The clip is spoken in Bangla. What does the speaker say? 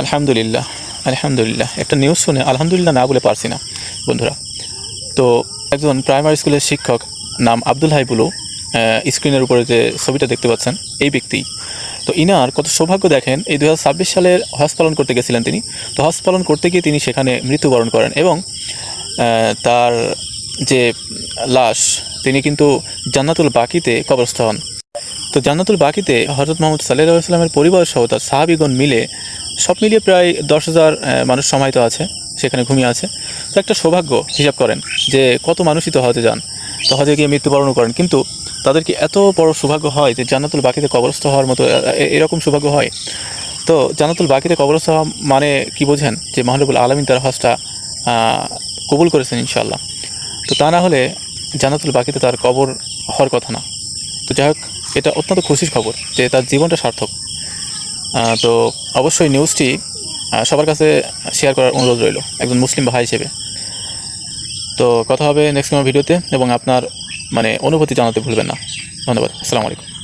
আলহামদুলিল্লাহ, আলহামদুলিল্লাহ। একটা নিউজ শুনে আলহামদুলিল্লাহ না বলে পারছি না বন্ধুরা। তো একজন প্রাইমারি স্কুলের শিক্ষক, নাম আব্দুল হাই বুলু, স্ক্রিনের উপরে যে ছবিটা দেখতে পাচ্ছেন এই ব্যক্তি। তো ইনার কত সৌভাগ্য দেখেন, এই 2026 সালের হজ পালন করতে গেছিলেন তিনি। তো হজ পালন করতে গিয়ে তিনি সেখানে মৃত্যুবরণ করেন এবং তার যে লাশ, তিনি কিন্তু জান্নাতুল বাকিতে কবরস্থ হন। তো জান্নাতুল বাকিতে হযরত মুহাম্মদ সাল্লাল্লাহু আলাইহি ওয়াসাল্লামের পরিবার সহ তার সাহাবীগণ মিলে, সব মিলিয়ে প্রায় 10,000 মানুষ সমাহিত আছে, সেখানে ঘুমিয়ে আছে। তো একটা সৌভাগ্য, হিসাব করেন যে কত মানুষই তো হজে যান, তো হজে গিয়ে মৃত্যুবরণও করেন, কিন্তু তাদের কি এত বড় সৌভাগ্য হয় যে জান্নাতুল বাকিতে কবরস্থ হওয়ার মতো এরকম সৌভাগ্য হয়? তো জান্নাতুল বাকিতে কবরস্থ হওয়া মানে কি বোঝেন? যে মহান রব্বুল আলামিন তার হজটা কবুল করেছেন ইনশাআল্লাহ। তো তা না হলে জান্নাতুল বাকিতে তার কবর হওয়ার কথা না। তো যাই হোক, এটা অত্যন্ত খুশির খবর যে তার জীবনটা সার্থক। তো অবশ্যই নিউজটি সবার কাছে শেয়ার করার অনুরোধ রইল একজন মুসলিম ভাই হিসেবে। তো কথা হবে নেক্সট কোনো ভিডিওতে, এবং আপনার অনুভূতি জানাতে ভুলবেন না। ধন্যবাদ। আসসালামু আলাইকুম।